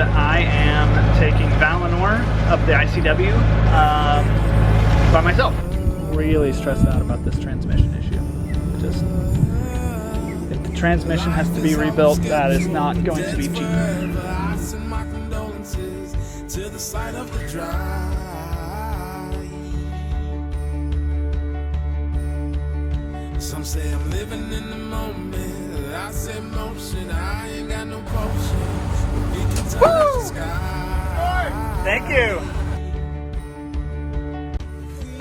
I am taking Valinor up the ICW by myself. Really stressed out about this transmission issue. Just, if the transmission has to be rebuilt, that is not going to be cheap. Some say I'm living in the moment. I say motion, I ain't got no potion. Woo! Thank you.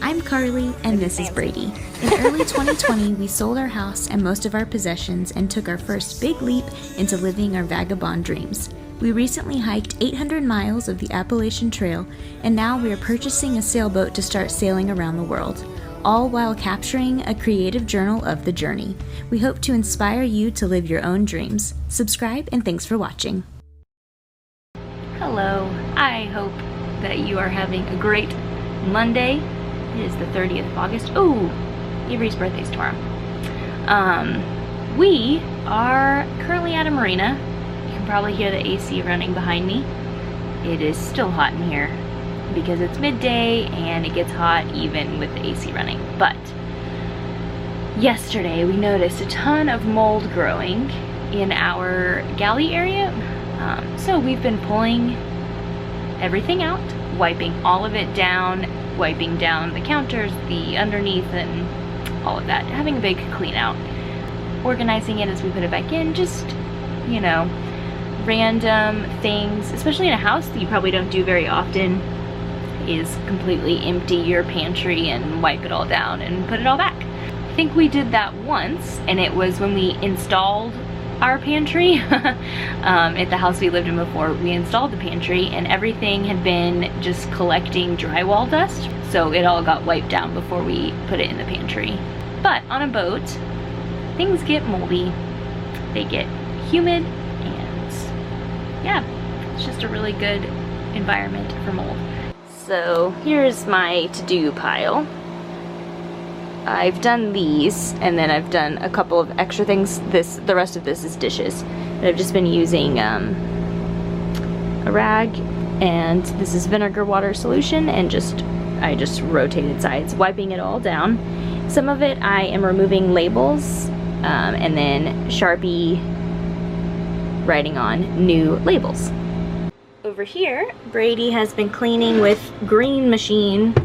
I'm Carly, and this is Brady. In early 2020, we sold our house and most of our possessions and took our first big leap into living our vagabond dreams. We recently hiked 800 miles of the Appalachian Trail, and now we are purchasing a sailboat to start sailing around the world, all while capturing a creative journal of the journey. We hope to inspire you to live your own dreams. Subscribe, and thanks for watching. Hello, I hope that you are having a great Monday. It is the 30th of August. Oh, Avery's birthday's tomorrow. We are currently at a marina. You can probably hear the AC running behind me. It is still hot in here because it's midday and it gets hot even with the AC running. But yesterday we noticed a ton of mold growing in our galley area. So we've been pulling everything out, wiping all of it down, wiping down the counters, the underneath, and all of that. Having a big clean out. Organizing it as we put it back in, just, you know, random things, especially in a house that you probably don't do very often, is completely empty your pantry and wipe it all down and put it all back. I think we did that once, and it was when we installed our pantry. At the house we lived in before, we installed the pantry and everything had been just collecting drywall dust, so it all got wiped down before we put it in the pantry. But on a boat, things get moldy, they get humid, and yeah, it's just a really good environment for mold. So here's my to-do pile. I've done these, and then I've done a couple of extra things. The rest of this is dishes. And I've just been using a rag, and this is vinegar water solution, and I just rotated sides, wiping it all down. Some of it I am removing labels, and then Sharpie writing on new labels. Over here, Brady has been cleaning with green machine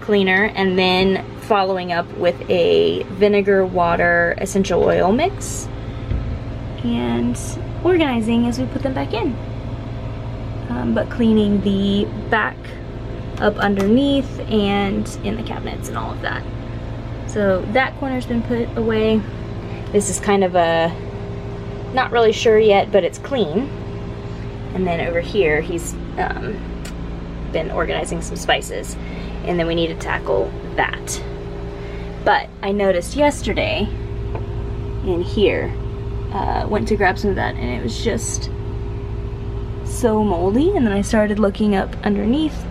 cleaner, and then following up with a vinegar water essential oil mix and organizing as we put them back in, but cleaning the back up underneath and in the cabinets and all of that. So that corner's been put away. This is kind of a, not really sure yet, but it's clean. And then over here he's been organizing some spices, and then we need to tackle that. But I noticed yesterday in here, went to grab some of that, and it was just so moldy. And then I started looking up underneath.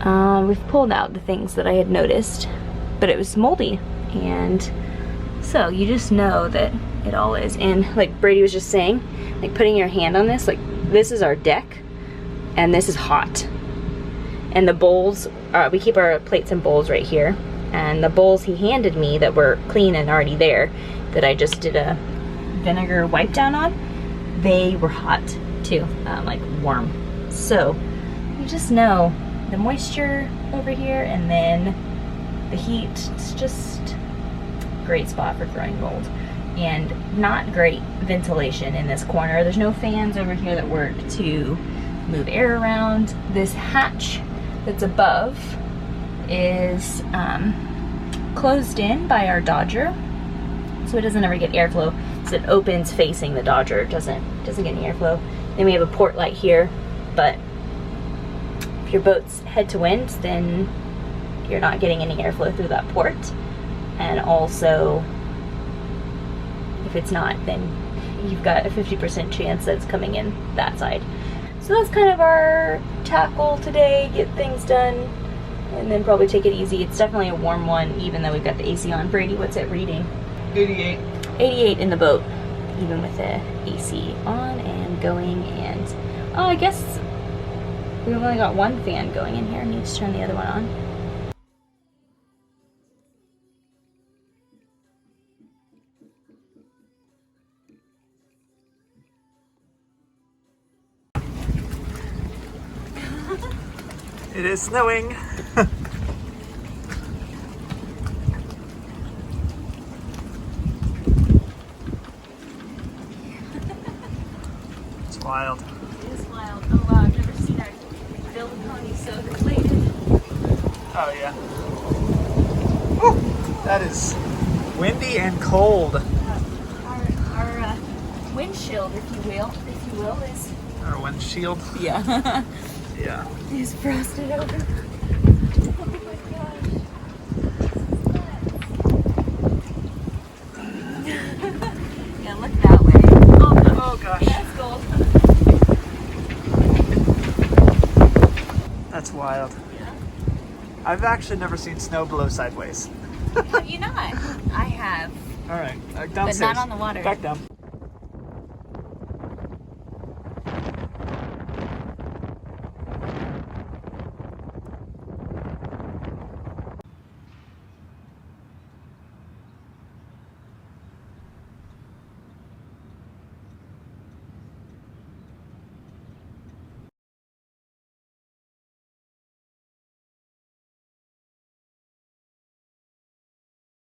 We've pulled out the things that I had noticed, but it was moldy. And so you just know that it all is. And like Brady was just saying, like putting your hand on this, like this is our deck, and this is hot. And the bowls, we keep our plates and bowls right here. And the bowls he handed me that were clean and already there, that I just did a vinegar wipe down on, they were hot too, like warm. So you just know the moisture over here and then the heat, it's just a great spot for growing mold. And not great ventilation in this corner. There's no fans over here that work to move air around. This hatch that's above is closed in by our Dodger, so it doesn't ever get airflow. So it opens facing the Dodger, it doesn't get any airflow. Then we have a port light here, but if your boat's head to wind, then you're not getting any airflow through that port. And also, if it's not, then you've got a 50% chance that it's coming in that side. So that's kind of our tackle today, get things done, and then probably take it easy. It's definitely a warm one, even though we've got the AC on. Brady, what's it reading? 88. 88 in the boat, even with the AC on and going, and Oh, I guess we've only got one fan going in here. Need to turn the other one on. It is snowing. It's wild. It is wild. Oh wow, I've never seen our build pony so deflated. Oh yeah. Woo! That is windy and cold. Our windshield, if you will, is Our windshield. yeah. Yeah. Is frosted over. Oh my gosh. Yeah, look that way. Oh, no. Oh gosh. That's gold. That's wild. Yeah. I've actually never seen snow blow sideways. Have you not? I have. All right, downstairs. But not on the water. Back down.